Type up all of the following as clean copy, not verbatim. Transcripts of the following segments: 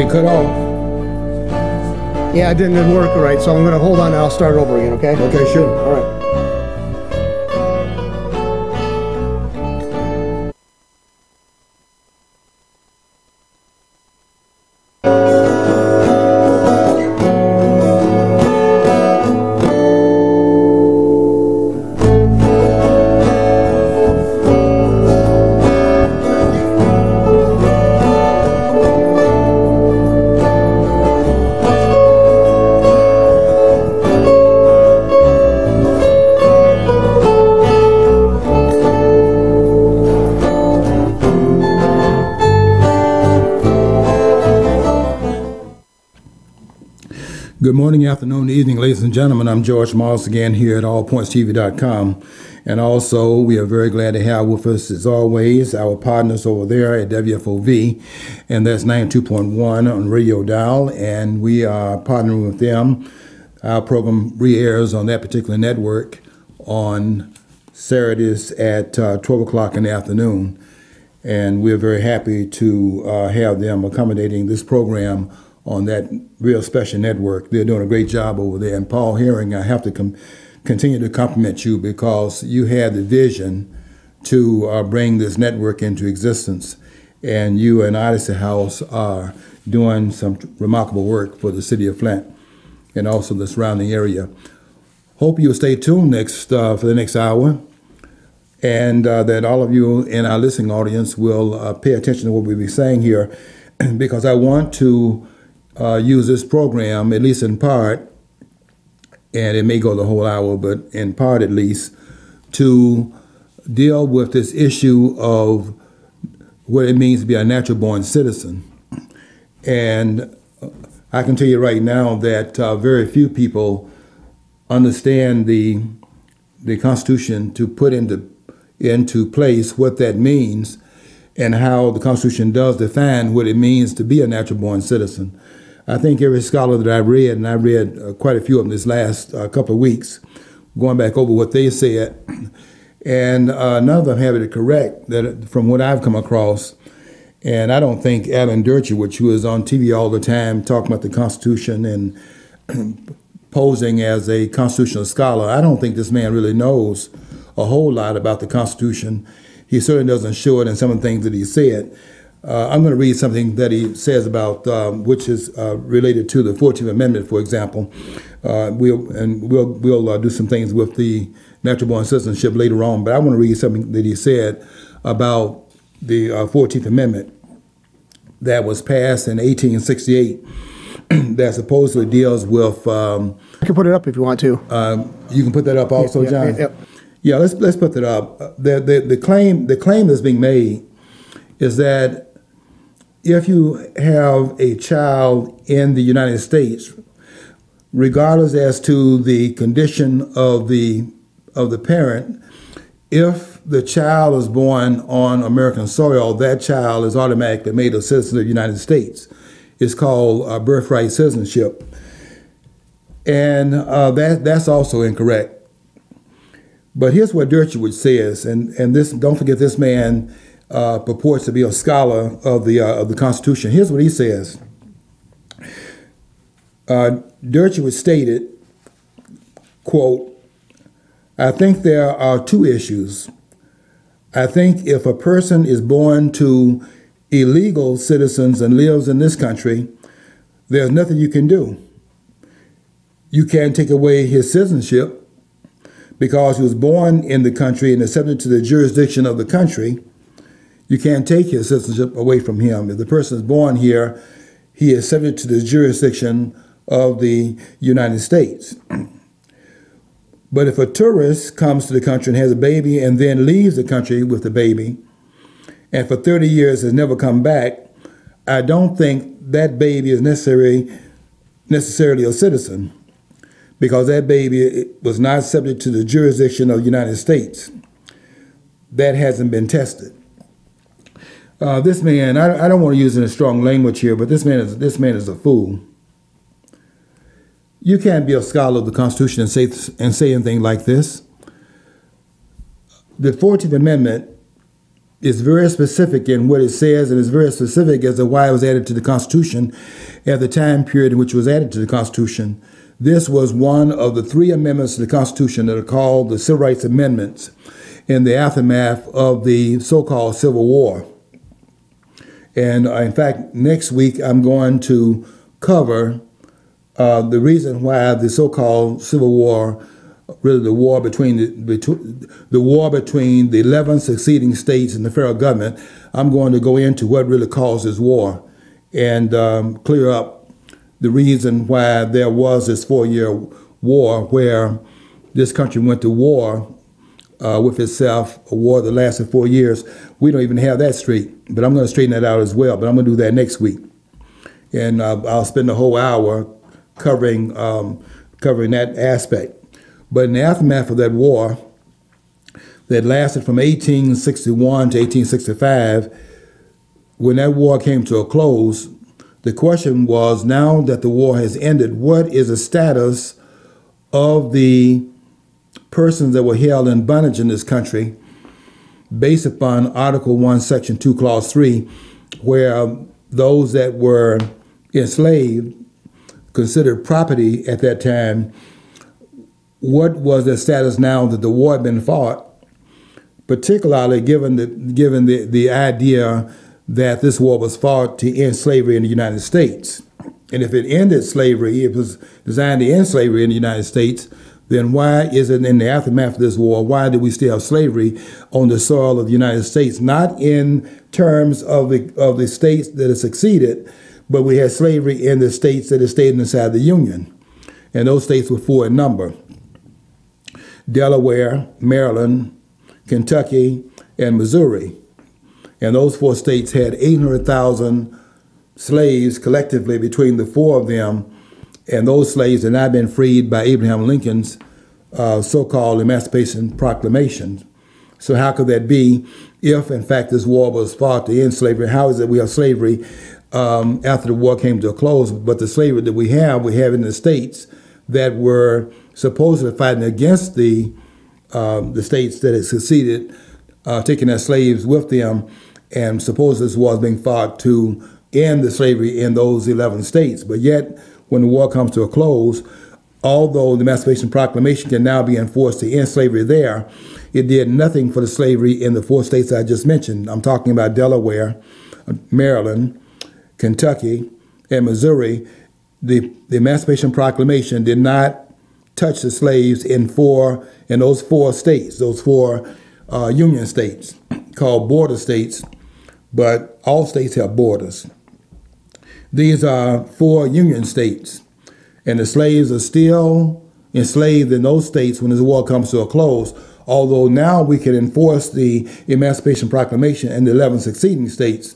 get cut off. Yeah, it didn't work right, so I'm going to hold on and I'll start over again, okay? Okay, sure. All right. Good morning, afternoon, evening, ladies and gentlemen. I'm George Moss again here at allpointstv.com. And also, we are very glad to have with us, as always, our partners over there at WFOV, and that's 92.1 on radio dial, and we are partnering with them. Our program re-airs on that particular network on Saturdays at 12 o'clock in the afternoon, and we're very happy to have them accommodating this program on that real special network. They're doing a great job over there. And Paul Herring, I have to continue to compliment you because you had the vision to bring this network into existence. And you and Odyssey House are doing some remarkable work for the city of Flint and also the surrounding area. Hope you'll stay tuned for the next hour, and that all of you in our listening audience will pay attention to what we'll be saying here, because I want to use this program, at least in part, and it may go the whole hour, but in part at least, to deal with this issue of what it means to be a natural-born citizen. And I can tell you right now that very few people understand the Constitution to put into place what that means and how the Constitution does define what it means to be a natural-born citizen. I think every scholar that I've read, and I read quite a few of them this last couple of weeks, going back over what they said, and none of them have it correct that from what I've come across. And I don't think Alan Dershowitz, who is on TV all the time talking about the Constitution and posing as a constitutional scholar, I don't think this man really knows a whole lot about the Constitution. He certainly doesn't show it in some of the things that he said. I'm going to read something that he says about, which is related to the 14th Amendment, for example. We'll do some things with the natural-born citizenship later on, but I want to read something that he said about the 14th Amendment that was passed in 1868 that supposedly deals with... I can put it up if you want to. You can put that up also, John? Yeah, let's put that up. The claim that's being made is that if you have a child in the United States, regardless as to the condition of the parent, if the child is born on American soil, that child is automatically made a citizen of the United States. It's called birthright citizenship. And that's also incorrect. But here's what Dershowitz says, and this, don't forget, this man purports to be a scholar of the Constitution. Here's what he says. Dershowitz stated, quote, "I think there are two issues. I think if a person is born to illegal citizens and lives in this country, there's nothing you can do. You can't take away his citizenship because he was born in the country and is subject to the jurisdiction of the country. You can't take his citizenship away from him. If the person is born here, he is subject to the jurisdiction of the United States. But if a tourist comes to the country and has a baby and then leaves the country with the baby, and for 30 years has never come back, I don't think that baby is necessarily a citizen, because that baby was not subject to the jurisdiction of the United States. That hasn't been tested." This man, I don't want to use any strong language here, but this man is a fool. You can't be a scholar of the Constitution and say anything like this. The 14th Amendment is very specific in what it says, and is very specific as to why it was added to the Constitution at the time period in which it was added to the Constitution. This was one of the 3 amendments to the Constitution that are called the Civil Rights Amendments in the aftermath of the so-called Civil War. And in fact, next week I'm going to cover the reason why the so-called Civil War, really the war between the war between the 11 succeeding states and the federal government. I'm going to go into what really caused this war and clear up the reason why there was this 4-year war where this country went to war with itself, a war that lasted 4 years. We don't even have that straight, but I'm going to straighten that out as well, but I'm going to do that next week. And I'll spend the whole hour covering that aspect. But in the aftermath of that war that lasted from 1861 to 1865, when that war came to a close, the question was, now that the war has ended, what is the status of the persons that were held in bondage in this country based upon Article 1, Section 2, Clause 3, where those that were enslaved, considered property at that time, what was their status now that the war had been fought, particularly given the idea that this war was fought to end slavery in the United States. And if it ended slavery, it was designed to end slavery in the United States, then why is it in the aftermath of this war, why do we still have slavery on the soil of the United States? Not in terms of the states that have succeeded, but we had slavery in the states that have stayed inside the Union. And those states were 4 in number: Delaware, Maryland, Kentucky, and Missouri. And those 4 states had 800,000 slaves collectively between the 4 of them. And those slaves had not been freed by Abraham Lincoln's so-called Emancipation Proclamation. So how could that be if, in fact, this war was fought to end slavery? How is it we have slavery after the war came to a close? But the slavery that we have in the states that were supposedly fighting against the states that had succeeded, taking their slaves with them, and suppose this war was being fought to end the slavery in those 11 states. But yet, when the war comes to a close, although the Emancipation Proclamation can now be enforced to end slavery there, it did nothing for the slavery in the 4 states I just mentioned. I'm talking about Delaware, Maryland, Kentucky, and Missouri. The Emancipation Proclamation did not touch the slaves in those 4 states, those 4 Union states called border states, but all states have borders. These are 4 Union states, and the slaves are still enslaved in those states when the war comes to a close, although now we can enforce the Emancipation Proclamation in the 11 succeeding states,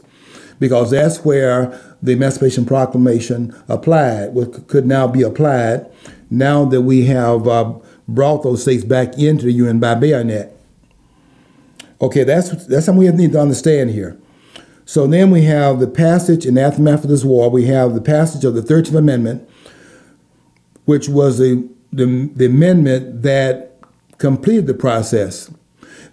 because that's where the Emancipation Proclamation could now be applied now that we have brought those states back into the Union by bayonet. Okay, that's something we need to understand here. So then we have the passage in the aftermath of this war. We have the passage of the 13th Amendment, which was the amendment that completed the process.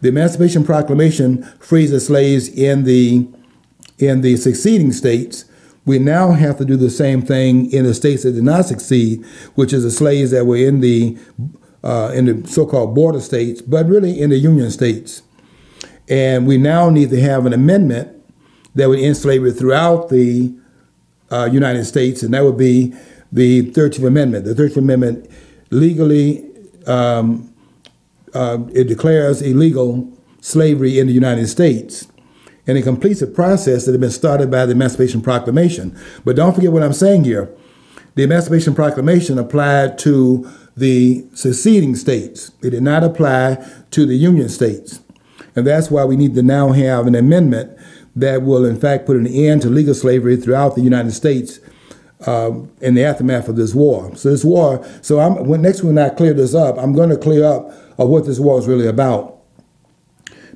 The Emancipation Proclamation frees the slaves in the succeeding states. We now have to do the same thing in the states that did not succeed, which is the slaves that were in the so-called border states, but really in the Union states. And we now need to have an amendment that would end slavery throughout the United States, and that would be the 13th Amendment. The 13th Amendment legally, it declares illegal slavery in the United States, and it completes a process that had been started by the Emancipation Proclamation. But don't forget what I'm saying here. The Emancipation Proclamation applied to the seceding states. It did not apply to the Union states. And that's why we need to now have an amendment that will, in fact, put an end to legal slavery throughout the United States in the aftermath of this war. So this war, next when I clear this up, I'm going to clear up what this war is really about,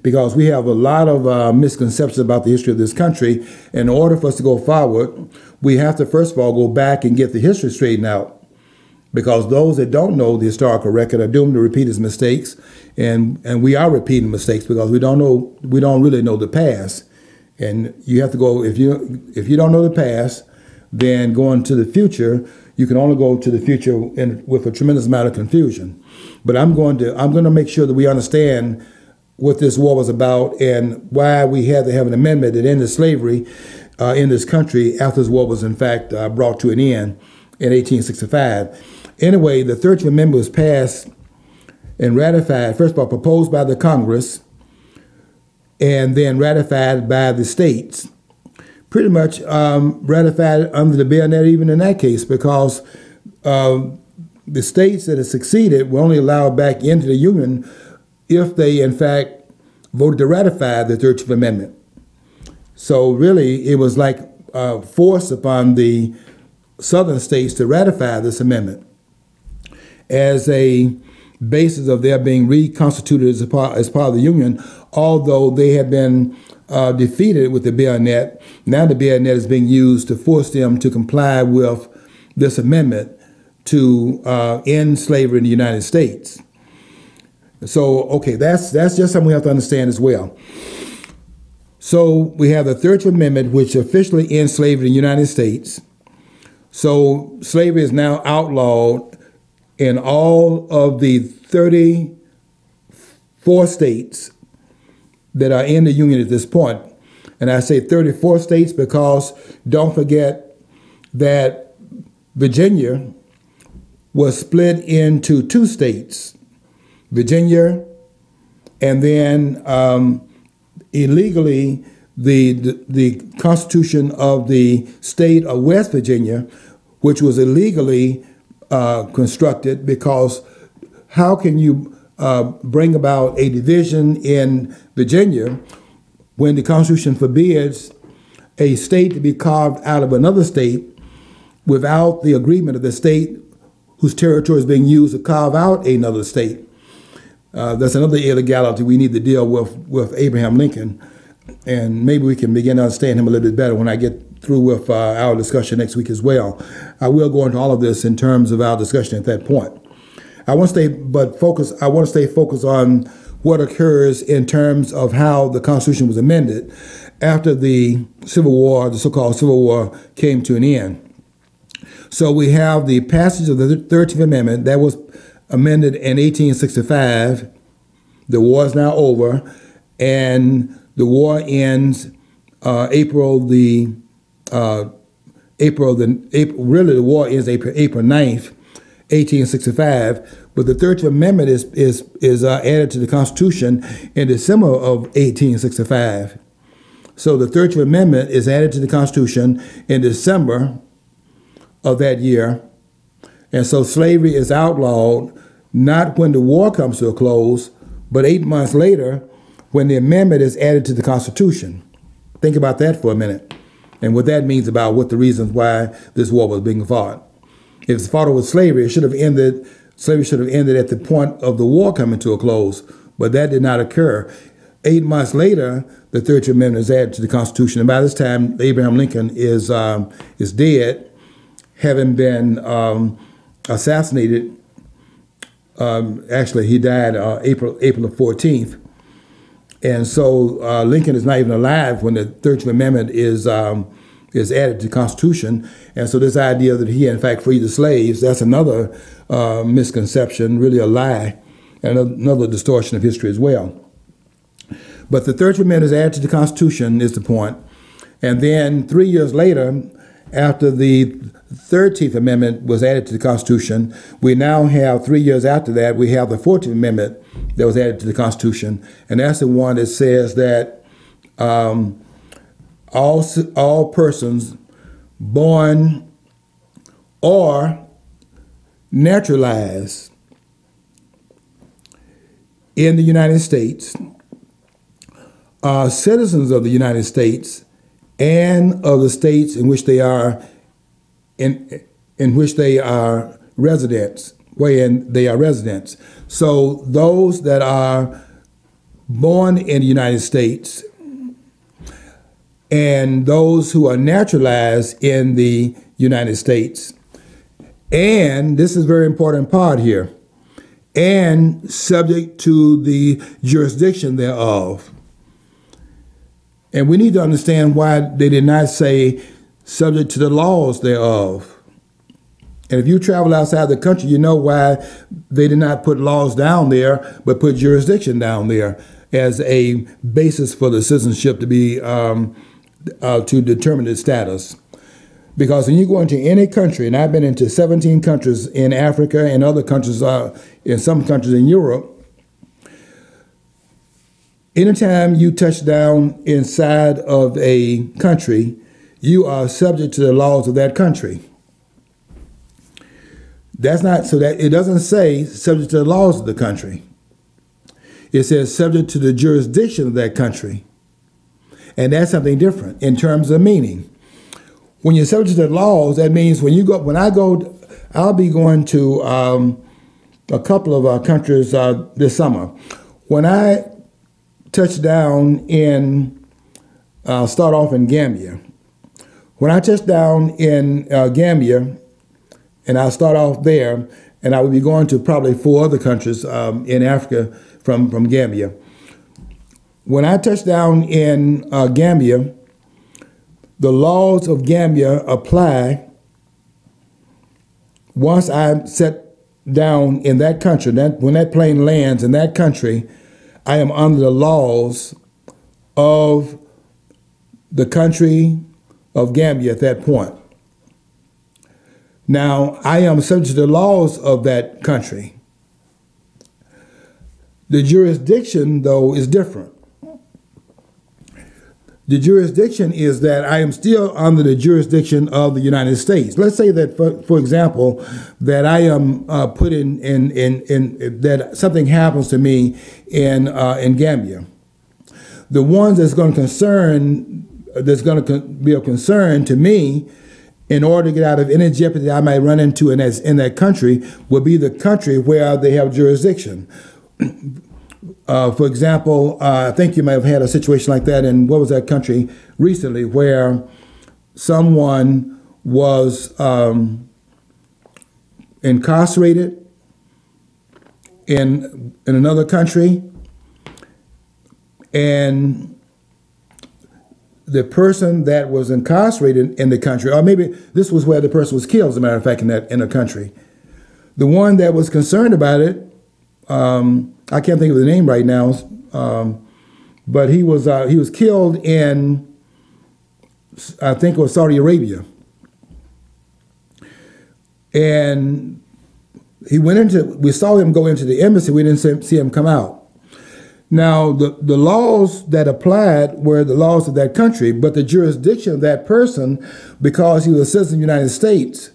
because we have a lot of misconceptions about the history of this country. In order for us to go forward, we have to, first of all, go back and get the history straightened out. because those that don't know the historical record are doomed to repeat its mistakes, and we are repeating mistakes because we don't really know the past. And you have to go, if you don't know the past, then going to the future, you can only go to the future with a tremendous amount of confusion. But I'm going to make sure that we understand what this war was about and why we had to have an amendment that ended slavery in this country after this war was in fact brought to an end in 1865. Anyway, the 13th Amendment was passed and ratified, first of all, proposed by the Congress and then ratified by the states. Pretty much ratified under the bayonet even in that case, because the states that had succeeded were only allowed back into the Union if they, in fact, voted to ratify the 13th Amendment. So really, it was like force upon the southern states to ratify this amendment as a basis of their being reconstituted as part of the Union, although they had been defeated with the bayonet. Now the bayonet is being used to force them to comply with this amendment to end slavery in the United States. So, okay, that's just something we have to understand as well. So we have the 13th Amendment, which officially ends slavery in the United States. So slavery is now outlawed in all of the 34 states that are in the Union at this point. And I say 34 states because don't forget that Virginia was split into 2 states, Virginia, and then illegally the Constitution of the state of West Virginia, which was illegally constructed, because how can you bring about a division in Virginia when the Constitution forbids a state to be carved out of another state without the agreement of the state whose territory is being used to carve out another state? That's another illegality we need to deal with Abraham Lincoln, and maybe we can begin to understand him a little bit better when I get through with our discussion next week as well. I will go into all of this in terms of our discussion at that point. I want to stay focused on what occurs in terms of how the Constitution was amended after the Civil War, the so-called Civil War, came to an end. So we have the passage of the 13th Amendment that was amended in 1865. The war is now over, and the war ends April 9th, 1865. But the 13th Amendment is added to the Constitution in December of 1865. So the 13th Amendment is added to the Constitution in December of that year. And so slavery is outlawed not when the war comes to a close, but 8 months later when the amendment is added to the Constitution. Think about that for a minute and what that means about what the reasons why this war was being fought. If it's fought over slavery, slavery should have ended at the point of the war coming to a close, but that did not occur. 8 months later, the 13th Amendment is added to the Constitution, and by this time, Abraham Lincoln is dead, having been assassinated. Actually, he died April the 14th. And so Lincoln is not even alive when the 13th Amendment is added to the Constitution. And so this idea that he, in fact, freed the slaves, that's another misconception, really a lie, and another distortion of history as well. But the 13th Amendment is added to the Constitution is the point. And then 3 years later, after the 13th Amendment was added to the Constitution, we now have 3 years after that, we have the 14th Amendment that was added to the Constitution. And that's the one that says that all persons born or naturalized in the United States are citizens of the United States and of the states in which they are residents, wherein they are residents. So those that are born in the United States and those who are naturalized in the United States And this is a very important part here, and subject to the jurisdiction thereof. And we need to understand why they did not say subject to the laws thereof. And if you travel outside the country, you know why they did not put laws down there, but put jurisdiction down there as a basis for the citizenship to be to determine its status. Because when you go into any country, and I've been into 17 countries in Africa and other countries, in some countries in Europe, anytime you touch down inside of a country, you are subject to the laws of that country. That's not, so that it doesn't say subject to the laws of the country. It says subject to the jurisdiction of that country. And that's something different in terms of meaning. When you're subject to the laws, that means I'll be going to a couple of our countries this summer. When I touch down I'll start off in Gambia. When I touch down in Gambia, and I'll start off there, and I will be going to probably 4 other countries in Africa from Gambia. When I touch down in Gambia, the laws of Gambia apply once I set down in that country. When that plane lands in that country, I am under the laws of the country of Gambia at that point. Now, I am subject to the laws of that country. The jurisdiction, though, is different. The jurisdiction is that I am still under the jurisdiction of the United States. Let's say that, for example, that I am put in that something happens to me in Gambia. The ones that's going to be of concern to me, in order to get out of any jeopardy I might run into in that country, would be the country where they have jurisdiction. For example, I think you might have had a situation like that in, what was that country recently, where someone was incarcerated in another country, and the person that was incarcerated in the country, or maybe this was where the person was killed, as a matter of fact, in the country. The one that was concerned about it, I can't think of the name right now, but he was killed in, I think it was Saudi Arabia. And we saw him go into the embassy, we didn't see him come out. Now, the laws that applied were the laws of that country, but the jurisdiction of that person, because he was a citizen of the United States,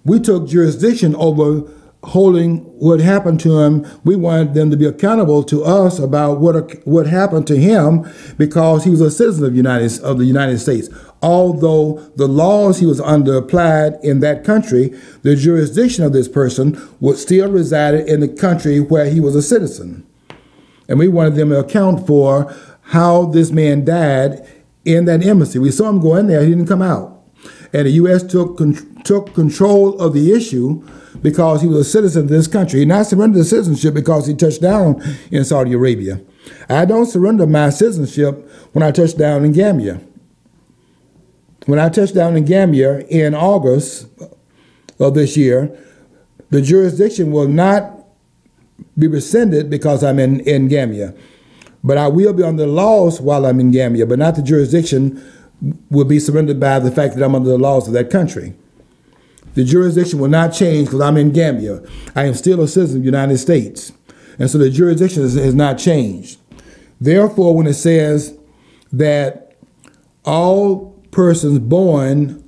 we took jurisdiction over holding what happened to him. We wanted them to be accountable to us about what happened to him, because he was a citizen of the United States. Although the laws he was under applied in that country, the jurisdiction of this person would still reside in the country where he was a citizen. And we wanted them to account for how this man died in that embassy. We saw him go in there, he didn't come out. And the U.S. took control of the issue because he was a citizen of this country. He did not surrender his citizenship because he touched down in Saudi Arabia. I don't surrender my citizenship when I touch down in Gambia. When I touched down in Gambia in August of this year, the jurisdiction will not be rescinded because I'm in Gambia. But I will be under the laws while I'm in Gambia, but not the jurisdiction will be surrendered by the fact that I'm under the laws of that country. The jurisdiction will not change because I'm in Gambia. I am still a citizen of the United States. And so the jurisdiction has not changed. Therefore, when it says that all persons born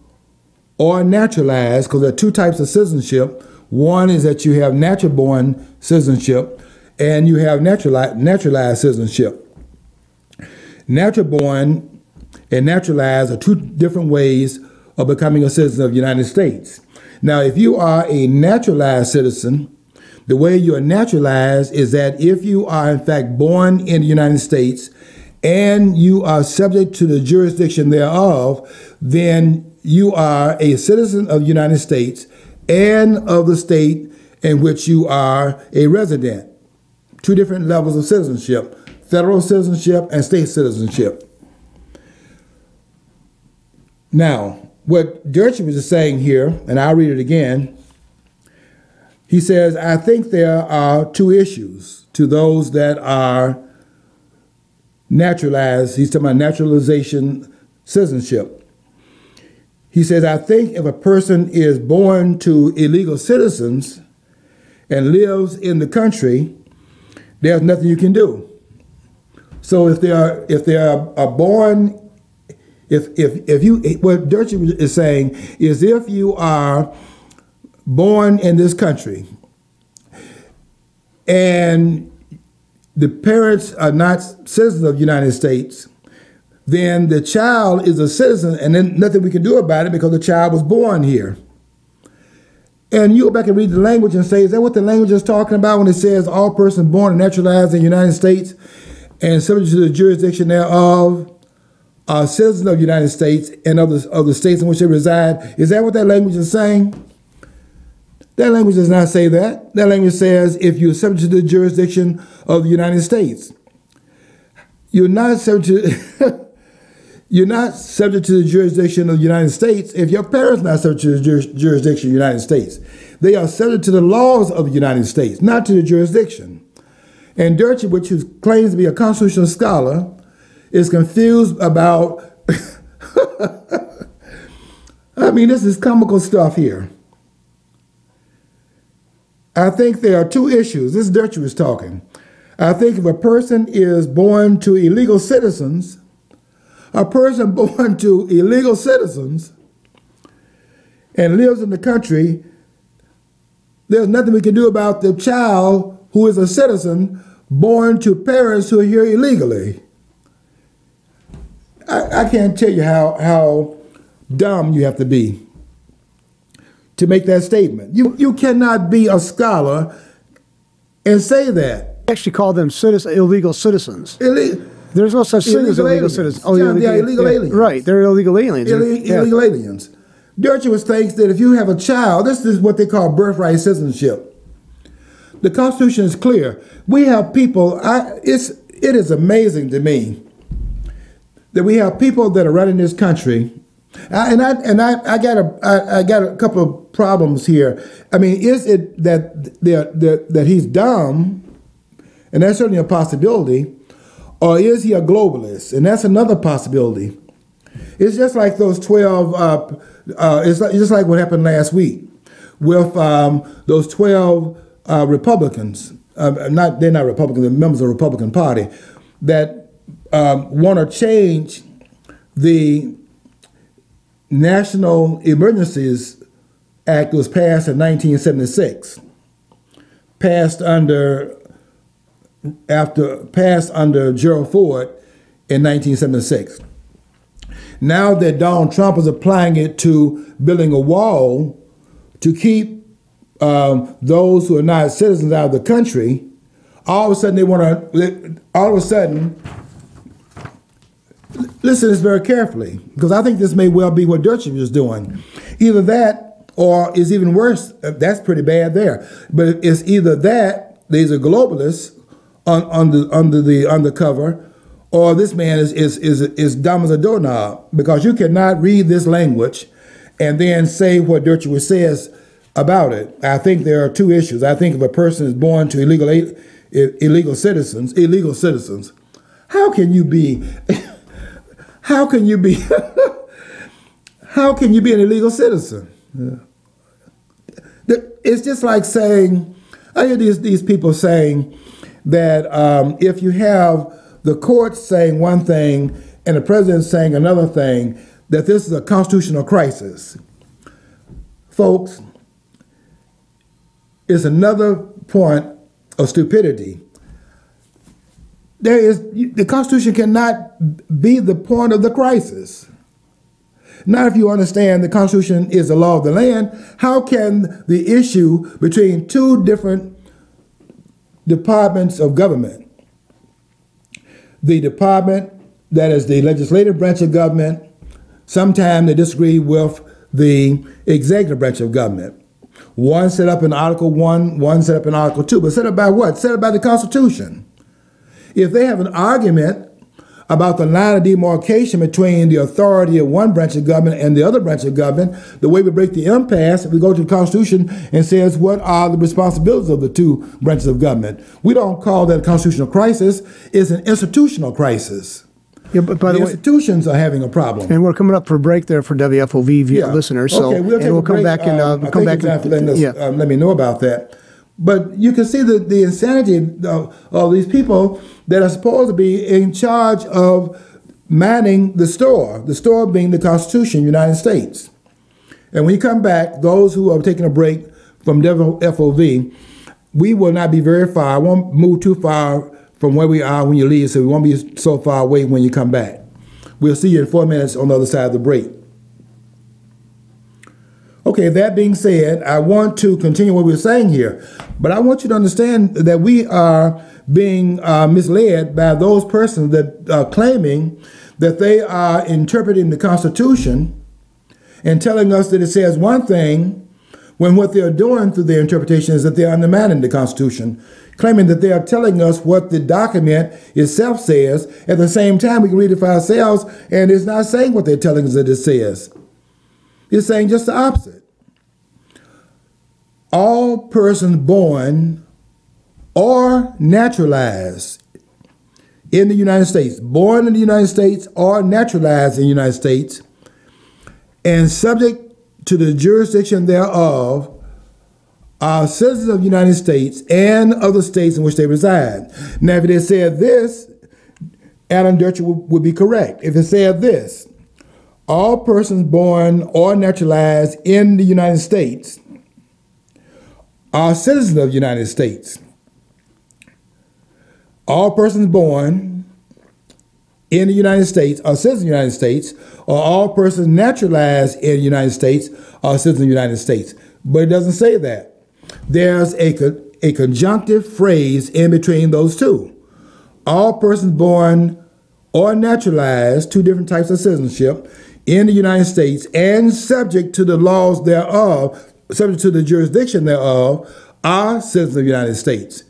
or naturalized, because there are 2 types of citizenship. One is that you have natural born citizenship and you have naturalized citizenship. Natural born and naturalized are 2 different ways of becoming a citizen of the United States. Now, if you are a naturalized citizen, the way you are naturalized is that if you are in fact born in the United States and you are subject to the jurisdiction thereof, then you are a citizen of the United States and of the state in which you are a resident. Two different levels of citizenship: federal citizenship and state citizenship. Now, what Dershowitz is saying here, and I'll read it again, he says, I think there are two issues to those that are naturalized. He's talking about naturalization citizenship. He says, I think if a person is born to illegal citizens and lives in the country, there's nothing you can do. So if they are born, if you, what Dershowitz is saying is, if you are born in this country and the parents are not citizens of the United States, then the child is a citizen, and then nothing we can do about it because the child was born here. And you go back and read the language and say, is that what the language is talking about when it says all persons born and naturalized in the United States and subject to the jurisdiction thereof are citizens of the United States and of the states in which they reside? Is that what that language is saying? That language does not say that. That language says if you're subject to the jurisdiction of the United States. You're not subject to you're not subject to the jurisdiction of the United States if your parents are not subject to the jurisdiction of the United States. They are subject to the laws of the United States, not to the jurisdiction. And Dershowitz, who claims to be a constitutional scholar, is confused about, I mean, this is comical stuff here. I think there are two issues. This is Dershowitz talking. I think if a person is born to illegal citizens, a person born to illegal citizens and lives in the country, there's nothing we can do about the child who is a citizen born to parents who are here illegally. I can't tell you how dumb you have to be to make that statement. You cannot be a scholar and say that. They actually call them illegal citizens. There's no such thing as illegal citizens. Oh, yeah, they're illegal aliens. Right, they're illegal aliens. Illegal aliens. Dershowitz thinks that if you have a child, this is what they call birthright citizenship. The Constitution is clear. We have people, it is amazing to me that we have people that are running this country. I got a couple of problems here. I mean, is it that he's dumb, and that's certainly a possibility, or is he a globalist? And that's another possibility. It's just like those 12, it's just like what happened last week with those 12 Republicans, they're not Republicans, they're members of the Republican Party, that want to change the National Emergencies Act that was passed in 1976, passed under Gerald Ford in 1976. Now that Donald Trump is applying it to building a wall to keep those who are not citizens out of the country, all of a sudden listen to this very carefully, because I think this may well be what Dershowitz is doing. Either that, or is even worse, that's pretty bad there, but it's either that, these are globalists under the undercover, or this man is dumb as a doorknob, because you cannot read this language and then say what Dershowitz says about it. I think there are two issues. I think if a person is born to illegal citizens, how can you be how can you be an illegal citizen? It's just like saying, I hear these people saying that if you have the courts saying one thing and the president saying another thing, that this is a constitutional crisis. Folks, it's another point of stupidity. The Constitution cannot be the point of the crisis. Not if you understand the Constitution is the law of the land. How can the issue between two different departments of government, the department that is the legislative branch of government, sometimes they disagree with the executive branch of government. One set up in Article 1, one set up in Article 2. But set up by what? Set up by the Constitution. If they have an argument about the line of demarcation between the authority of one branch of government and the other branch of government, the way we break the impasse, we go to the Constitution and says what are the responsibilities of the two branches of government. We don't call that a constitutional crisis. It's an institutional crisis. Yeah, but by the way, institutions are having a problem. And we're coming up for a break there for WFOV listeners. So okay, we'll come back and come back and let me know about that. But you can see the insanity of these people that are supposed to be in charge of manning the store being the Constitution of the United States. And when you come back, those who are taking a break from WFOV, we will not be very far. I won't move too far from where we are when you leave, so we won't be so far away when you come back. We'll see you in 4 minutes on the other side of the break. Okay, that being said, I want to continue what we're saying here, but I want you to understand that we are being misled by those persons that are claiming that they are interpreting the Constitution and telling us that it says one thing when what they're doing through their interpretation is that they're undermining the Constitution, claiming that they are telling us what the document itself says. At the same time, we can read it for ourselves, and it's not saying what they're telling us that it says. It's saying just the opposite. All persons born or naturalized in the United States, born in the United States or naturalized in the United States, and subject to the jurisdiction thereof, are citizens of the United States and of the states in which they reside. Now, if it had said this, Alan Dercher would be correct. If it said this, all persons born or naturalized in the United States are citizens of the United States. All persons born in the United States are citizens of the United States, or all persons naturalized in the United States are citizens of the United States. But it doesn't say that. There's a conjunctive phrase in between those two. All persons born or naturalized, two different types of citizenship, in the United States and subject to the laws thereof, subject to the jurisdiction thereof, are citizens of the United States.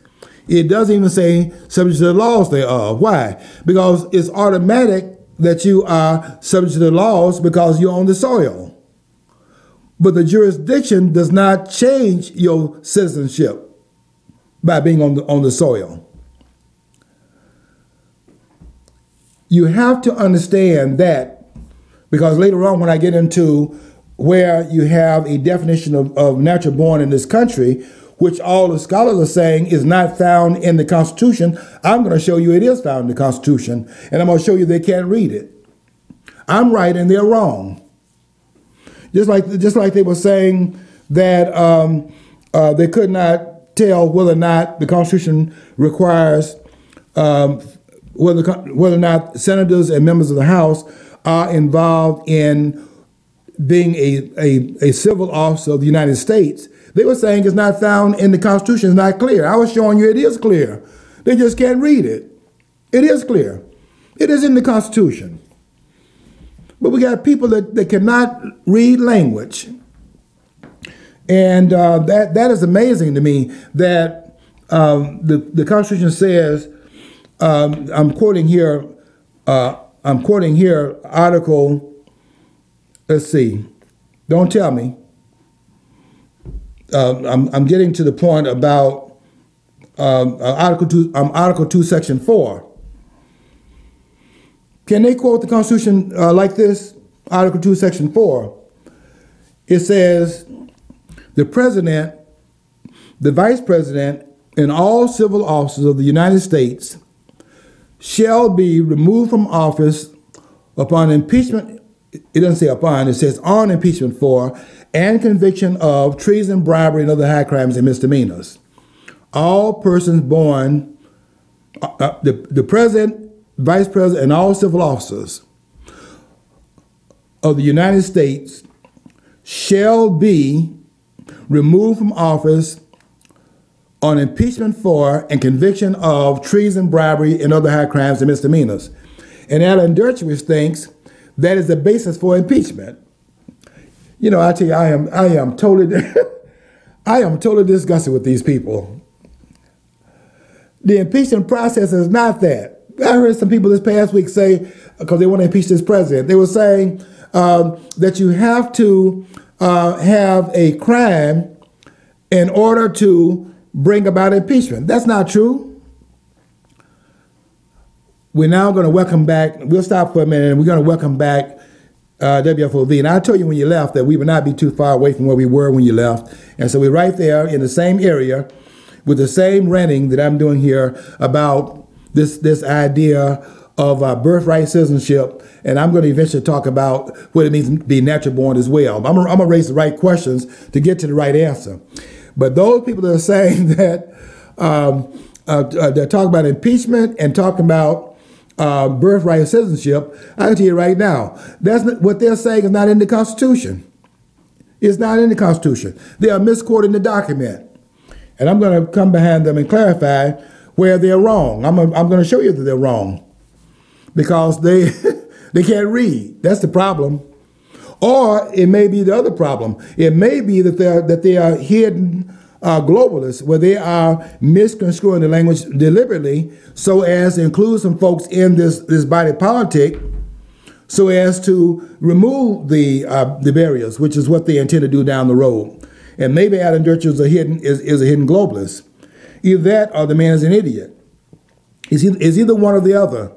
It doesn't even say subject to the laws thereof. Why? Because it's automatic that you are subject to the laws because you're on the soil. But the jurisdiction does not change your citizenship by being on the soil. You have to understand that, because later on when I get into where you have a definition of natural born in this country, which all the scholars are saying is not found in the Constitution, I'm going to show you it is found in the Constitution, and I'm going to show you they can't read it. I'm right and they're wrong. Just like they were saying that they could not tell whether or not the Constitution requires whether or not senators and members of the House are involved in being a civil officer of the United States. They were saying it's not found in the Constitution, it's not clear. I was showing you it is clear. They just can't read it. It is clear. It is in the Constitution. But we got people that cannot read language. And that is amazing to me that the Constitution says, I'm quoting here Article, let's see, don't tell me. I'm getting to the point about Article 2, Section 4. Can they quote the Constitution like this? Article 2, Section 4. It says, the President, the Vice President, and all civil officers of the United States shall be removed from office upon impeachment. It doesn't say upon, it says on impeachment for, and conviction of treason, bribery, and other high crimes and misdemeanors. All persons born, the President, Vice President, and all civil officers of the United States shall be removed from office on impeachment for and conviction of treason, bribery, and other high crimes and misdemeanors. And Alan Dershowitz thinks that is the basis for impeachment. You know, I tell you, I am totally I am totally disgusted with these people. The impeachment process is not that. I heard some people this past week say, because they want to impeach this president, they were saying that you have to have a crime in order to bring about impeachment. That's not true. We're now going to welcome back, we'll stop for a minute, and we're going to welcome back WFOV. And I told you when you left that we would not be too far away from where we were when you left. And so we're right there in the same area with the same renting that I'm doing here about this idea of birthright citizenship. And I'm going to eventually talk about what it means to be natural born as well. I'm going to raise the right questions to get to the right answer. But those people that are saying that they're talking about impeachment and talking about birthright citizenship, I can tell you right now, that's not, what they're saying is not in the Constitution. It's not in the Constitution. They are misquoting the document. And I'm going to come behind them and clarify where they're wrong. I'm going to show you that they're wrong because they they can't read. That's the problem. Or it may be the other problem. It may be that they are hidden globalists, where they are misconstruing the language deliberately so as to include some folks in this body politic, so as to remove the barriers, which is what they intend to do down the road. And maybe Adam Dercher is a hidden globalist. Either that or the man is an idiot. It's either one or the other.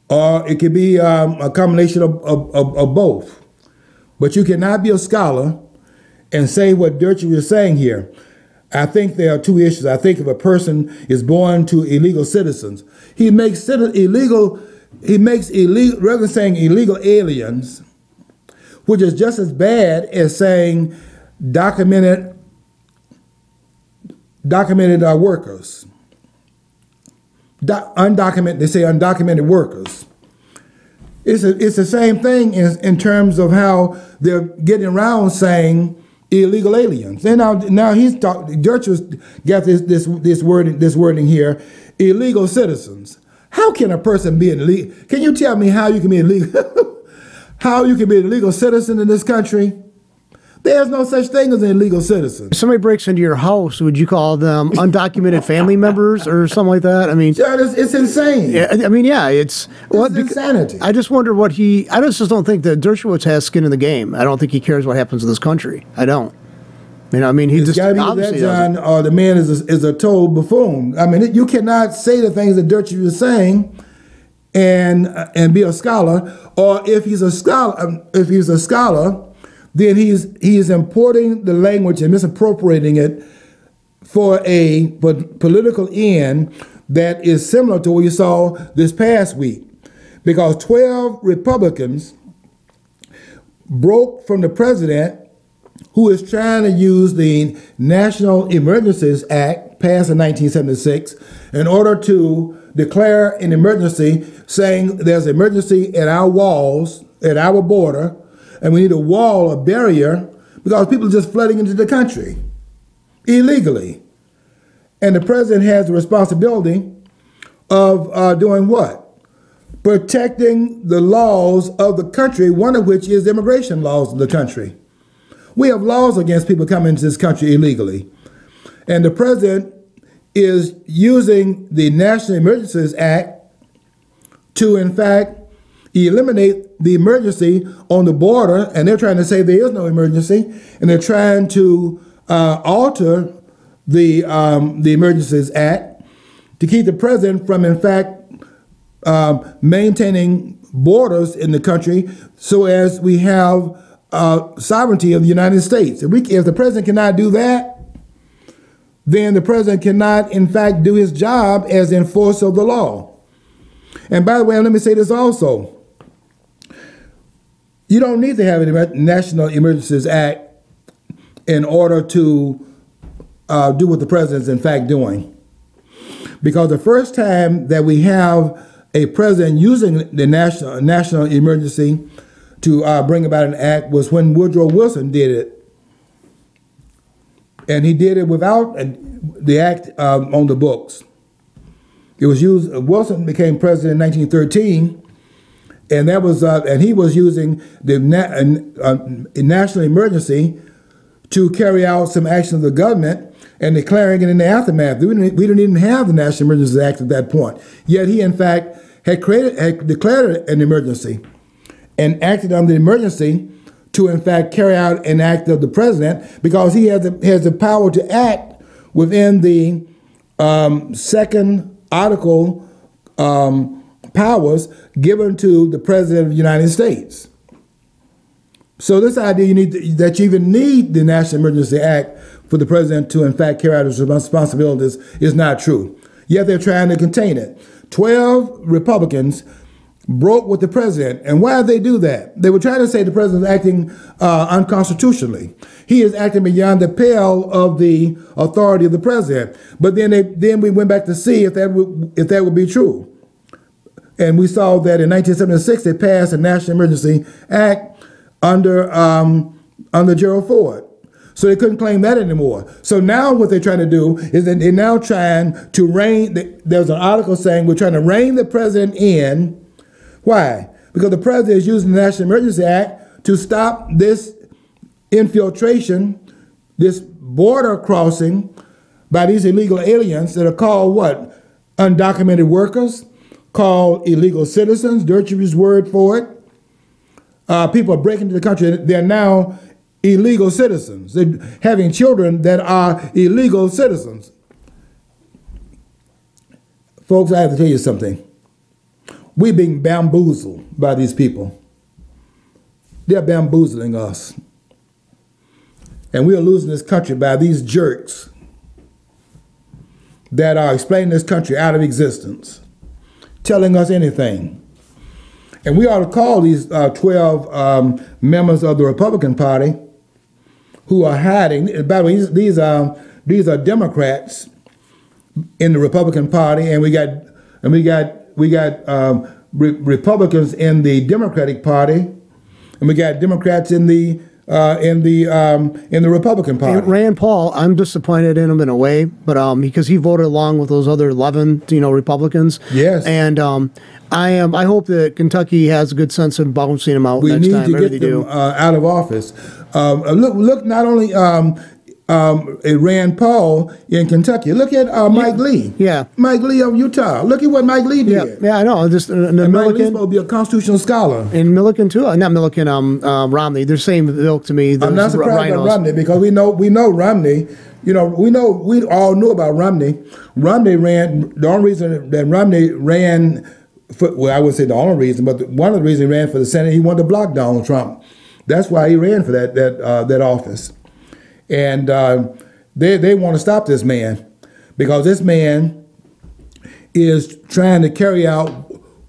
Or it could be a combination of both. But you cannot be a scholar and say what Dercher is saying here. I think there are two issues. I think if a person is born to illegal citizens, he makes illegal, rather than saying illegal aliens, which is just as bad as saying undocumented workers. They say undocumented workers. It's the same thing in terms of how they're getting around saying illegal aliens. And now he's talking. Dercher's got this wording here: illegal citizens. How can a person be an illegal? Can you tell me how you can be illegal? How you can be an illegal citizen in this country? There's no such thing as an illegal citizen. If somebody breaks into your house, would you call them undocumented family members or something like that? I mean, it's insane. Yeah, I mean, yeah, it's insanity. I just wonder what I just don't think that Dershowitz has skin in the game. I don't think he cares what happens in this country. I don't. I mean, he just obviously that, John, or the man is a total buffoon. I mean, you cannot say the things that Dercher is saying and be a scholar. Or if he's a scholar, then he's importing the language and misappropriating it for a political end that is similar to what you saw this past week. Because 12 Republicans broke from the president, who is trying to use the National Emergencies Act, passed in 1976, in order to declare an emergency, saying there's an emergency at our walls, at our border, and we need a wall, a barrier, because people are just flooding into the country illegally. And the president has the responsibility of doing what? Protecting the laws of the country, one of which is immigration laws of the country. We have laws against people coming into this country illegally. And the president is using the National Emergencies Act to, in fact, eliminate the emergency on the border, and they're trying to say there is no emergency, and they're trying to alter the Emergencies Act to keep the president from, in fact, maintaining borders in the country so as we have sovereignty of the United States. If the president cannot do that, then the president cannot, in fact, do his job as enforcer of the law. And by the way, let me say this also. You don't need to have a National Emergencies Act in order to do what the president is in fact doing. Because the first time that we have a president using the national emergency to bring about an act was when Woodrow Wilson did it. And he did it without the act on the books. It was used. Wilson became president in 1913, and that was and he was using the national emergency to carry out some action of the government and declaring it in the aftermath. We didn't even have the National Emergency Act at that point. Yet he, in fact, had declared an emergency and acted on the emergency to, in fact, carry out an act of the president, because he has the power to act within the second article powers given to the President of the United States. So this idea that you even need the National Emergency Act for the president to, in fact, carry out his responsibilities is not true. Yet they're trying to contain it. 12 Republicans broke with the president. And why did they do that? They were trying to say the president is acting unconstitutionally. He is acting beyond the pale of the authority of the president. But then we went back to see if that would be true. And we saw that in 1976 they passed a National Emergency Act under Gerald Ford. So they couldn't claim that anymore. So now what they're trying to do is that they're now trying to rein. There's an article saying we're trying to rein the president in. Why? Because the president is using the National Emergency Act to stop this infiltration, this border crossing by these illegal aliens that are called what? Undocumented workers, called illegal citizens. Dershowitz word for it. People are breaking into the country. They're now illegal citizens. They're having children that are illegal citizens. Folks, I have to tell you something. We're being bamboozled by these people. They're bamboozling us. And we are losing this country by these jerks that are explaining this country out of existence, telling us anything. And we ought to call these 12 members of the Republican Party who are hiding. By the way, these are Democrats in the Republican Party, and we got Republicans in the Democratic Party, and we got Democrats in the Republican Party. And Rand Paul, I'm disappointed in him in a way, but because he voted along with those other 11, Republicans. Yes. And I hope that Kentucky has a good sense of bouncing him out next time. We need to get them out of office. Look, not only Rand Paul in Kentucky. Look at Mike Lee. Yeah. Mike Lee of Utah. Look at what Mike Lee did. Yeah, I know. Just and Mike Lee's supposed to be a constitutional scholar. And Milliken too. Not Milliken. Romney. They're saying ilk to me. I'm not surprised about Romney, because we know Romney. We all know about Romney. Romney ran. The only reason that Romney ran, I wouldn't say the only reason, but one of the reasons he ran for the Senate, he wanted to block Donald Trump. That's why he ran for that office. And they want to stop this man, because this man is trying to carry out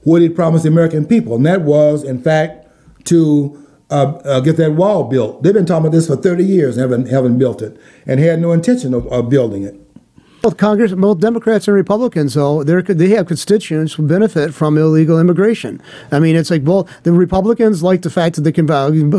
what he promised the American people, and that was, in fact, to get that wall built. They've been talking about this for 30 years and haven't built it, and had no intention of building it. Both Democrats and Republicans, though, they have constituents who benefit from illegal immigration. I mean, it's like, well, the Republicans like the fact that they can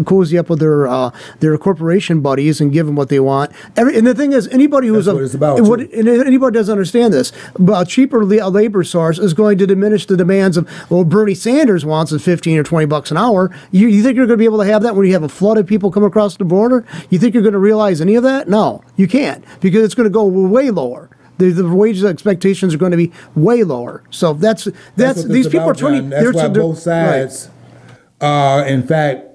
cozy up with their corporation buddies and give them what they want. And the thing is, anybody who's anybody doesn't understand this, a cheaper labor source is going to diminish the demands of what Bernie Sanders wants at $15 or $20 an hour. You think you're going to be able to have that when you have a flood of people come across the border? You think you're going to realize any of that? No, you can't, because it's going to go way lower. The wages expectations are going to be way lower. So that's these people are 20. That's why both sides are, in fact,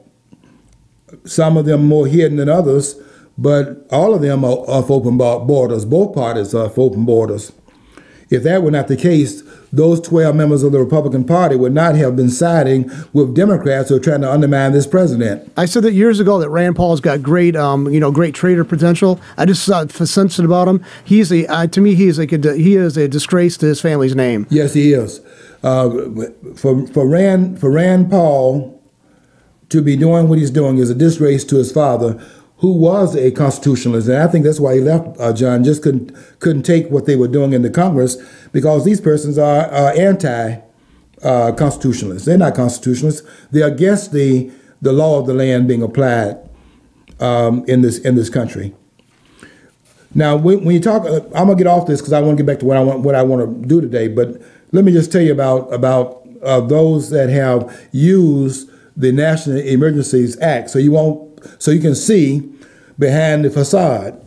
some of them more hidden than others, but all of them are for open borders. Both parties are for open borders. If that were not the case, those 12 members of the Republican Party would not have been siding with Democrats who are trying to undermine this president. I said that years ago that Rand Paul's got great, great trader potential. I just sensed it about him. To me, he is a disgrace to his family's name. Yes, he is. For Rand Paul to be doing what he's doing is a disgrace to his father, who was a constitutionalist. And I think that's why he left, John, just couldn't take what they were doing in the Congress, because these persons are anti-constitutionalists. They're not constitutionalists. They're against the law of the land being applied in this country. Now, when you talk, I'm gonna get off this because I want to get back to what I want to do today. But let me just tell you about those that have used the National Emergencies Act, so you can see behind the facade.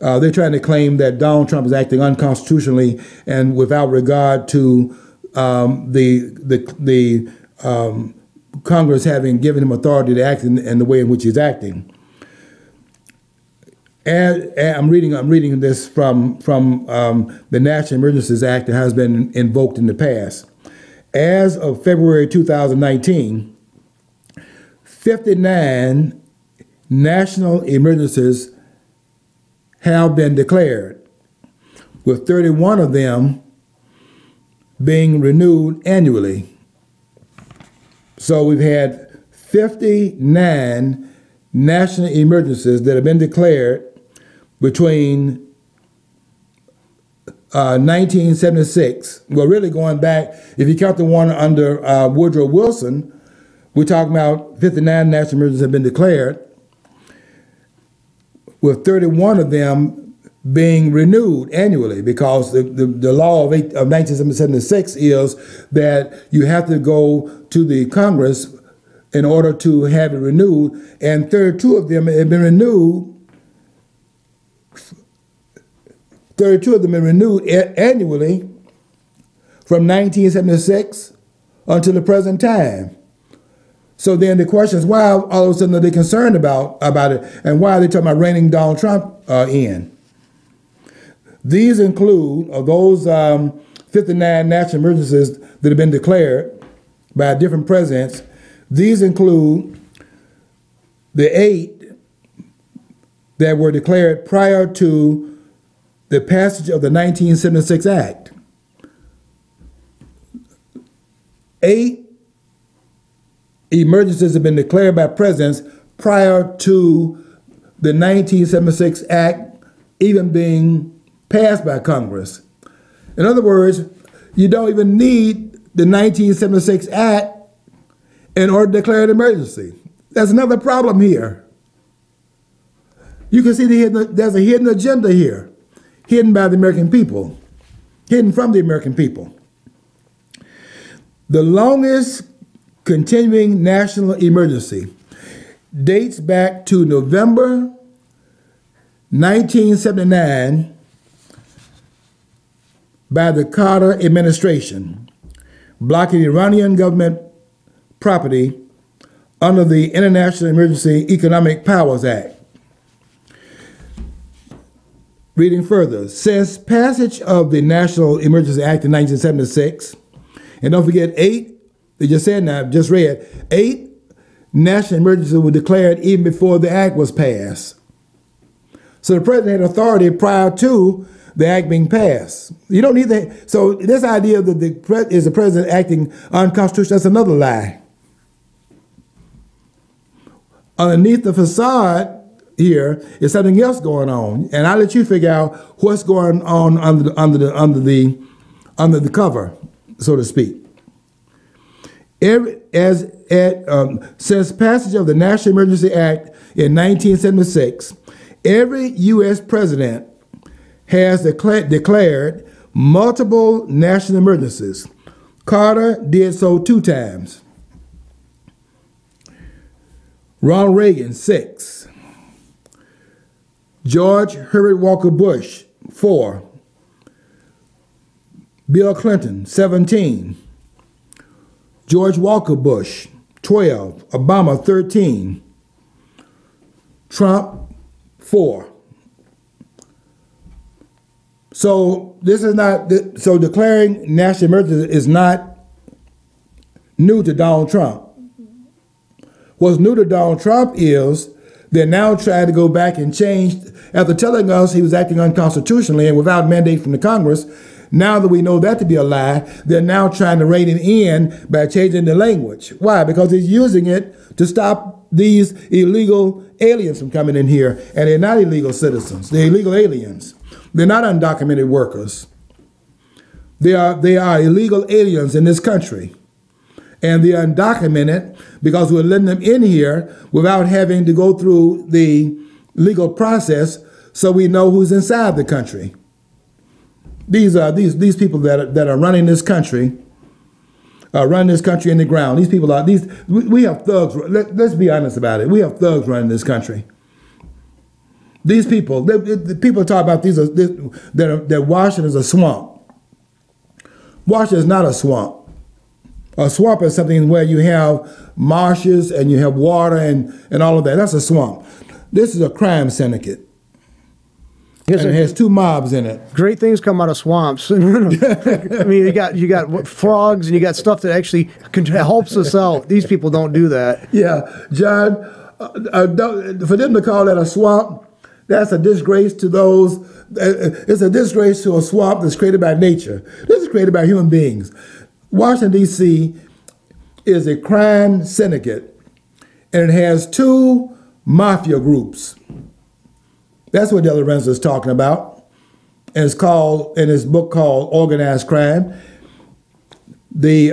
They're trying to claim that Donald Trump is acting unconstitutionally and without regard to the Congress having given him authority to act in the way in which he's acting. And I'm reading this from the National Emergencies Act that has been invoked in the past. As of February 2019, 59 national emergencies have been declared, with 31 of them being renewed annually. So we've had 59 national emergencies that have been declared between 1976, well, really going back, if you count the one under Woodrow Wilson, we're talking about 59 national emergencies have been declared, with 31 of them being renewed annually, because the law of 1976 is that you have to go to the Congress in order to have it renewed, and 32 of them have been renewed. 32 of them have been renewed annually from 1976 until the present time. So then the question is, why all of a sudden are they concerned about it, and why are they talking about reining Donald Trump in? These include, of those 59 national emergencies that have been declared by different presidents, these include the 8 that were declared prior to the passage of the 1976 Act. 8 emergencies have been declared by presidents prior to the 1976 Act even being passed by Congress. In other words, you don't even need the 1976 Act in order to declare an emergency. That's another problem here. You can see there's a hidden agenda here, hidden by the American people, hidden from the American people. The longest continuing national emergency dates back to November 1979 by the Carter administration, blocking Iranian government property under the International Emergency Economic Powers Act. Reading further, since passage of the National Emergency Act in 1976, and don't forget 8, they just said now, just read, 8 national emergencies were declared even before the act was passed. So the president had authority prior to the act being passed. You don't need that. So this idea that the president acting unconstitutional, that's another lie. Underneath the facade here is something else going on, and I'll let you figure out what's going on under the cover, so to speak. Since passage of the National Emergency Act in 1976, every U.S. president has declared multiple national emergencies. Carter did so 2 times. Ronald Reagan, 6. George Herbert Walker Bush, 4. Bill Clinton, 17. George Walker Bush, 12. Obama, 13. Trump, 4. So this is not, so declaring national emergency is not new to Donald Trump. What's new to Donald Trump is they're now trying to go back and change, after telling us he was acting unconstitutionally and without mandate from the Congress. Now that we know that to be a lie, they're now trying to rein it in by changing the language. Why? Because he's using it to stop these illegal aliens from coming in here. And they're not illegal citizens. They're illegal aliens. They're not undocumented workers. They are illegal aliens in this country. And they are undocumented because we're letting them in here without having to go through the legal process so we know who's inside the country. These people that are running this country, running this country in the ground. These people are we have thugs. Let's be honest about it. We have thugs running this country. These people, the people talk about that Washington is a swamp. Washington is not a swamp. A swamp is something where you have marshes and you have water and all of that. That's a swamp. This is a crime syndicate. And it has two mobs in it. Great things come out of swamps. I mean, you got frogs and you got stuff that actually helps us out. These people don't do that. Yeah, John, for them to call that a swamp, that's a disgrace to those. It's a disgrace to a swamp that's created by nature. This is created by human beings. Washington, D.C. is a crime syndicate, and it has two mafia groups. That's what Della Renzo is talking about. And it's called, in his book called Organized Crime, the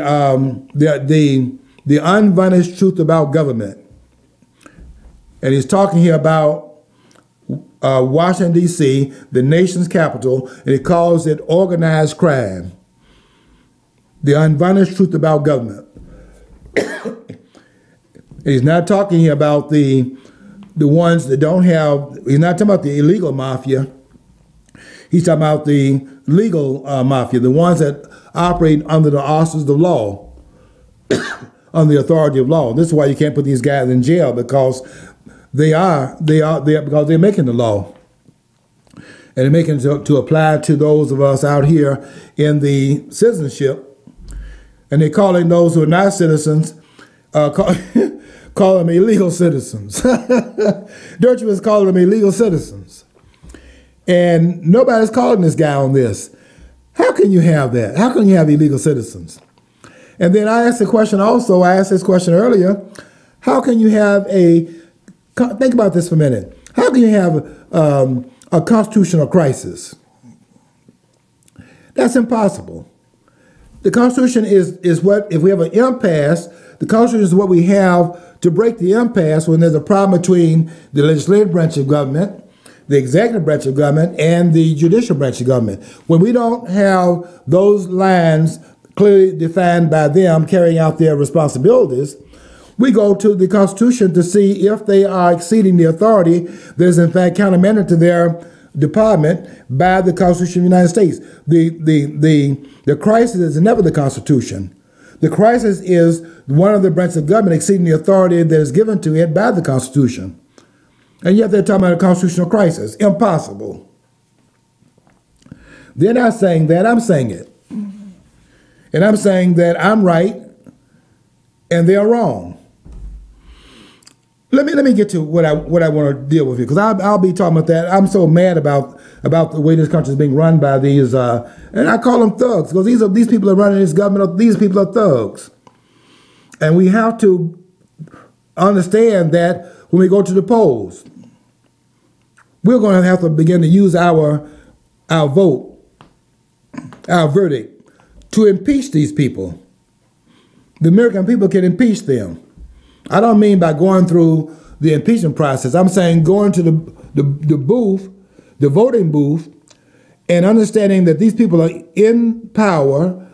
unvarnished truth about government. And he's talking here about Washington, D.C., the nation's capital, and he calls it organized crime. The unvarnished truth about government. He's not talking here about the ones that don't have, he's not talking about the illegal mafia. He's talking about the legal mafia, the ones that operate under the auspices of law, under the authority of law. This is why you can't put these guys in jail, because because they're making the law. And they're making it to apply to those of us out here in the citizenship. And they're calling those who are not citizens, call them illegal citizens. Dirchman is calling them illegal citizens. And nobody's calling this guy on this. How can you have that? How can you have illegal citizens? And then I asked the question also, I asked this question earlier, how can you have think about this for a minute. How can you have a constitutional crisis? That's impossible. The Constitution is what, if we have an impasse, the Constitution is what we have to break the impasse when there's a problem between the legislative branch of government, the executive branch of government, and the judicial branch of government. When we don't have those lines clearly defined by them carrying out their responsibilities, we go to the Constitution to see if they are exceeding the authority that is in fact countermanded to their department by the Constitution of the United States. The crisis is never the Constitution. The crisis is one of the branches of government exceeding the authority that is given to it by the Constitution. And yet they're talking about a constitutional crisis. Impossible. They're not saying that, I'm saying it. And I'm saying that I'm right and they're wrong. Let me get to what I want to deal with here, because I'll be talking about that. I'm so mad about the way this country is being run by these, and I call them thugs, because these people are running this government. These people are thugs, and we have to understand that when we go to the polls, we're going to have to begin to use our vote, our verdict, to impeach these people. The American people can impeach them. I don't mean by going through the impeachment process. I'm saying going to the booth, the voting booth, and understanding that these people are in power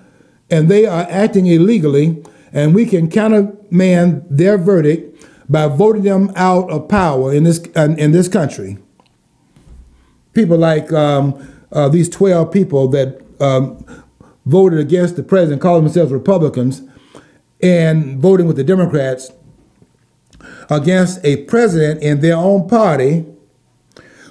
and they are acting illegally, and we can countermand their verdict by voting them out of power in this country. People like these 12 people that voted against the president, calling themselves Republicans, and voting with the Democrats against a president in their own party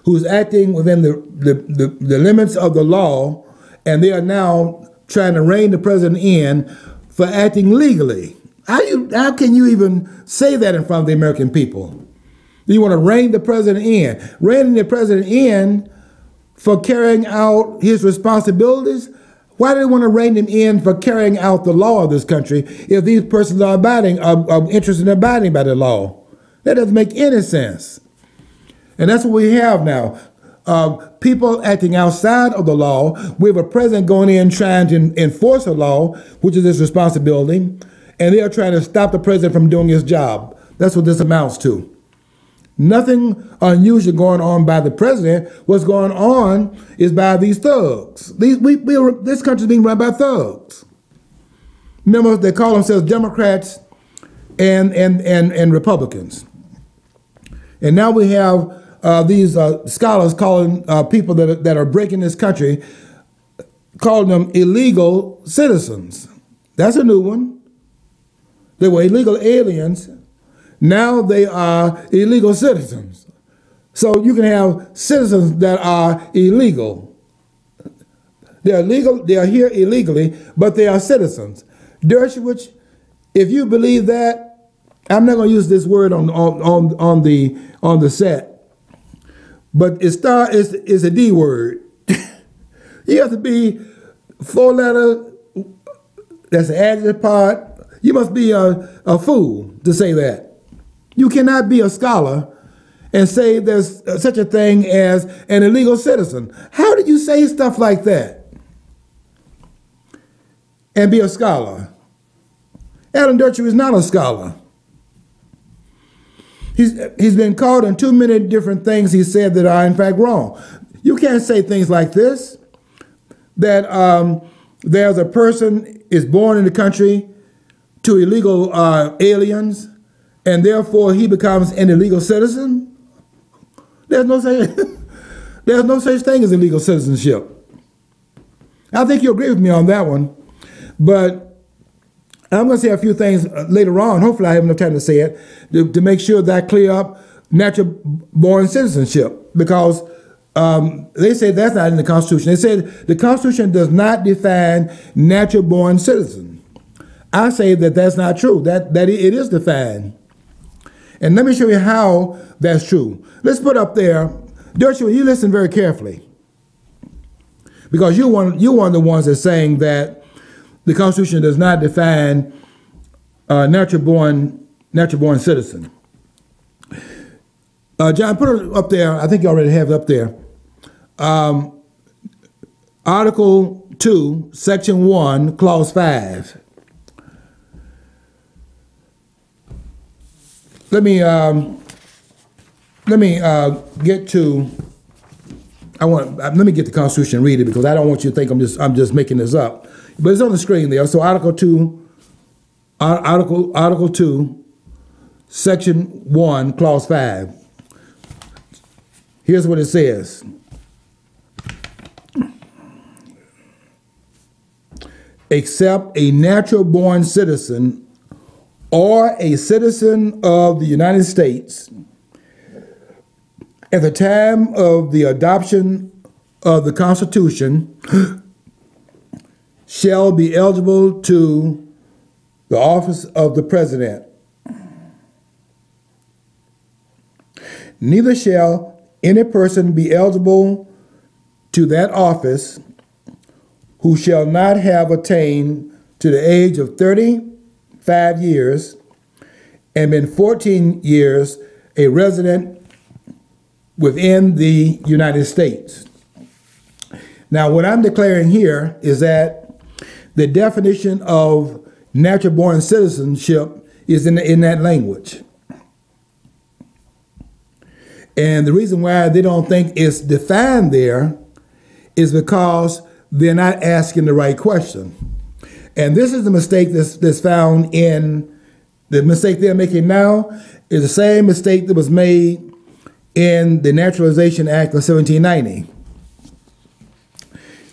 who's acting within the limits of the law, and they are now trying to rein the president in for acting legally. How can you even say that in front of the American people? You want to rein the president in. Reining the president in for carrying out his responsibilities? Why do they want to rein him in for carrying out the law of this country if these persons are interested in abiding by the law? That doesn't make any sense. And that's what we have now. People acting outside of the law. We have a president going in trying to enforce a law, which is his responsibility, and they are trying to stop the president from doing his job. That's what this amounts to. Nothing unusual going on by the president. What's going on is by these thugs. This country is being run by thugs. Remember, they call themselves Democrats and Republicans. And now we have these scholars calling people that are breaking this country, calling them illegal citizens. That's a new one. They were illegal aliens. Now they are illegal citizens. So you can have citizens that are illegal. They're illegal. They are here illegally, but they are citizens. Dershowitz, if you believe that, I'm not going to use this word on the set, but it's a D word. You have to be 4-letter. That's an adjective part. You must be a fool to say that. You cannot be a scholar and say there's such a thing as an illegal citizen. How do you say stuff like that and be a scholar? Adam Dershowitz is not a scholar. He's been caught in too many different things he said that are in fact wrong. You can't say things like this, that there's a person is born in the country to illegal aliens, and therefore he becomes an illegal citizen. There's no such thing as illegal citizenship. I think you agree with me on that one, but I'm going to say a few things later on. Hopefully I have enough time to say it, to make sure that I clear up natural-born citizenship, because they say that's not in the Constitution. They said the Constitution does not define natural-born citizen. I say that that's not true, that it is defined. And let me show you how that's true. Let's put up there, Dershowitz, you listen very carefully, because you're one of the ones that's saying that the Constitution does not define natural-born citizen. John, put it up there. I think you already have it up there. Article 2, Section 1, Clause 5. Let me get to. Let me get the Constitution and read it, because I don't want you to think I'm just making this up. But it's on the screen there. So Article 2, Section 1, Clause 5. Here's what it says. Except a natural-born citizen or a citizen of the United States at the time of the adoption of the Constitution shall be eligible to the office of the President. Neither shall any person be eligible to that office who shall not have attained to the age of 35 years and been 14 years a resident within the United States. Now, what I'm declaring here is that the definition of natural-born citizenship is in that language. And the reason why they don't think it's defined there is because they're not asking the right question. And this is the mistake that's found in the mistake they're making now is the same mistake that was made in the Naturalization Act of 1790.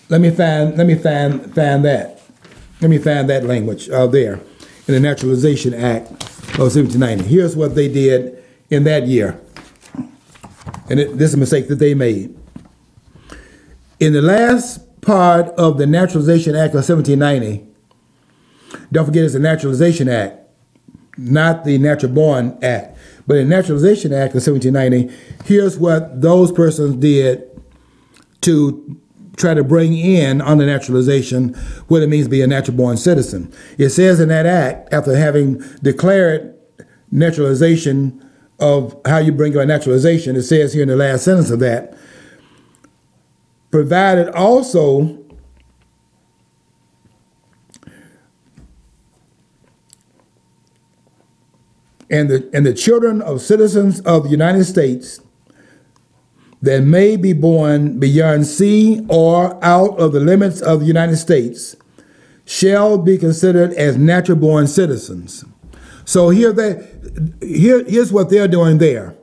Let me find that. Let me find that language there in the Naturalization Act of 1790. Here's what they did in that year. And this is a mistake that they made. In the last part of the Naturalization Act of 1790, don't forget it's the Naturalization Act, not the Natural Born Act. But in the Naturalization Act of 1790, here's what those persons did to try to bring in under naturalization what it means to be a natural-born citizen. It says in that act, after having declared naturalization of how you bring about naturalization, it says here in the last sentence of that, provided also and the children of citizens of the United States that may be born beyond sea or out of the limits of the United States shall be considered as natural-born citizens. So here's what they're doing there.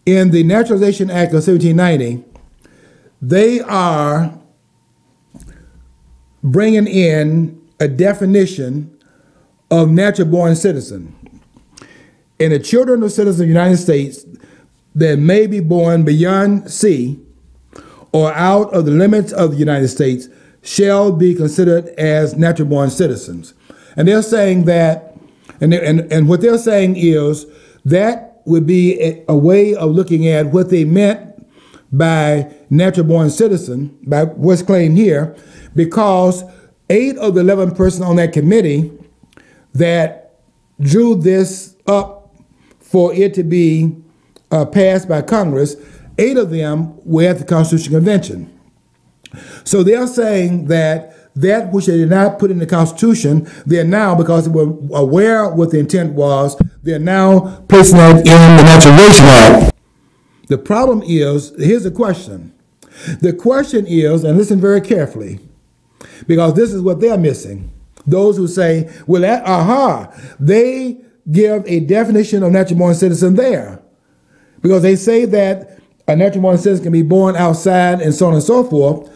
in the Naturalization Act of 1790, they are bringing in a definition of natural born citizen. And the children of citizens of the United States that may be born beyond sea or out of the limits of the United States shall be considered as natural born citizens. And they're saying that, and what they're saying is that would be a way of looking at what they meant by natural born citizen, by what's claimed here, because 8 of the 11 persons on that committee that drew this up for it to be passed by Congress, 8 of them were at the Constitutional Convention. So they're saying that which they did not put in the Constitution, they're now, because they were aware what the intent was, they're now placing that in the Naturalization Act. The problem is, here's the question. The question is, and listen very carefully, because this is what they're missing. Those who say, well, they give a definition of natural born citizen there. Because they say that a natural born citizen can be born outside and so on and so forth.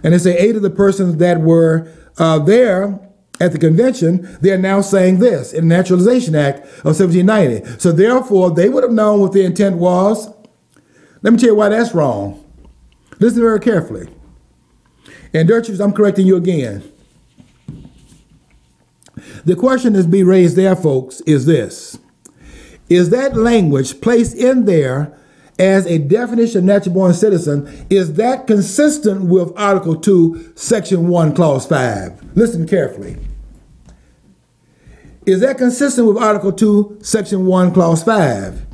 And they say 8 of the persons that were there at the convention, they're now saying this in the Naturalization Act of 1790. So therefore, they would have known what the intent was. Let me tell you why that's wrong. Listen very carefully. And Dirchers, I'm correcting you again. The question that's being raised there, folks, is this. Is that language placed in there as a definition of natural born citizen, is that consistent with Article 2, Section 1, Clause 5? Listen carefully. Is that consistent with Article 2, Section 1, Clause 5?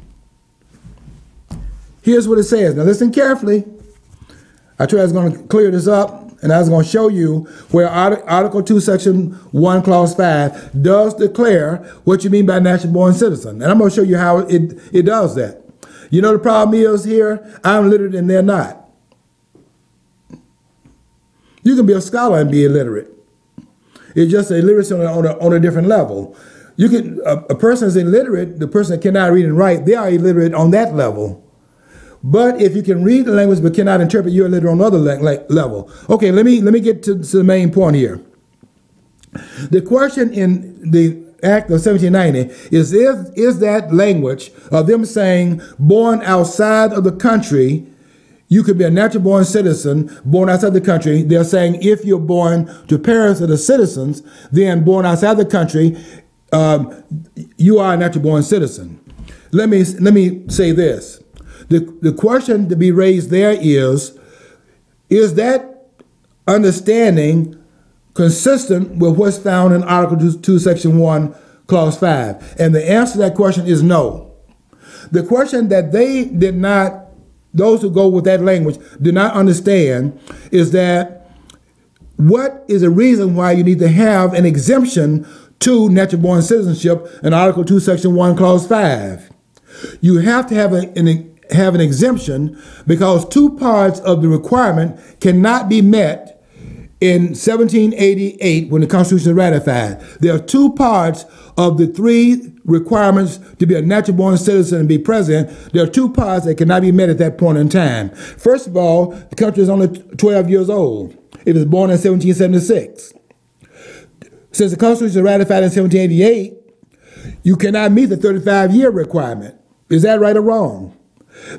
Here's what it says. Now listen carefully. I tried I was going to clear this up, and I was going to show you where Article 2, Section 1, Clause 5 does declare what you mean by natural born citizen. And I'm going to show you how it does that. You know the problem is here? I'm literate and they're not. You can be a scholar and be illiterate. It's just illiteracy on a different level. You can a person is illiterate, the person that cannot read and write, they are illiterate on that level. But if you can read the language but cannot interpret, you're illiterate on another level. Okay, let me get to the main point here. The question in the Act of 1790 is that language of them saying born outside of the country, you could be a natural born citizen born outside the country. They're saying if you're born to parents that are citizens, then born outside the country, you are a natural born citizen. Let me say this. The question to be raised there is that understanding consistent with what's found in Article 2, Section 1, Clause 5? And the answer to that question is no. The question that they did not, those who go with that language, did not understand is that what is the reason why you need to have an exemption to natural born citizenship in Article 2, Section 1, Clause 5? You have to have an exemption because 2 parts of the requirement cannot be met in 1788 when the Constitution is ratified. There are 2 parts of the 3 requirements to be a natural born citizen and be president. There are 2 parts that cannot be met at that point in time. First of all, the country is only 12 years old. It was born in 1776. Since the Constitution was ratified in 1788, you cannot meet the 35-year requirement. Is that right or wrong?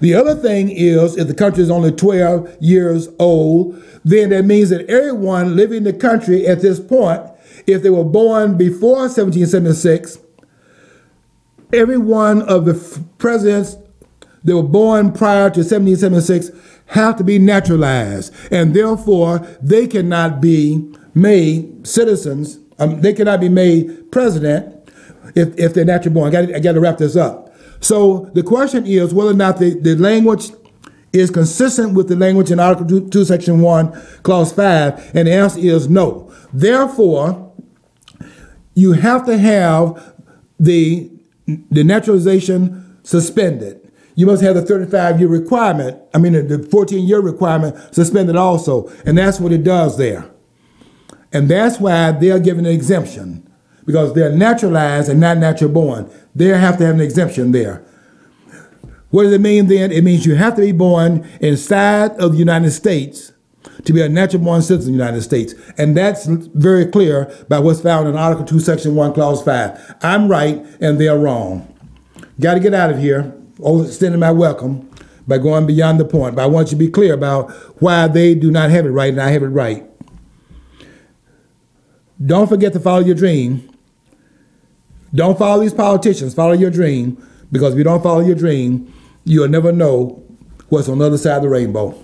The other thing is, if the country is only 12 years old, then that means that everyone living in the country at this point, if they were born before 1776, every one of the presidents that were born prior to 1776 have to be naturalized, and therefore they cannot be made citizens. They cannot be made president if they're natural born. I got to wrap this up. So the question is whether or not the language is consistent with the language in Article 2, Section 1, Clause 5, and the answer is no. Therefore, you have to have the naturalization suspended. You must have the 35-year requirement, the 14-year requirement suspended also, and that's what it does there. And that's why they're given an exemption, because they're naturalized and not natural born. They have to have an exemption there. What does it mean then? It means you have to be born inside of the United States to be a natural born citizen of the United States. And that's very clear by what's found in Article 2, Section 1, Clause 5. I'm right and they're wrong. Got to get out of here, extending my welcome by going beyond the point. But I want you to be clear about why they do not have it right and I have it right. Don't forget to follow your dream. Don't follow these politicians. Follow your dream, because if you don't follow your dream, you'll never know what's on the other side of the rainbow.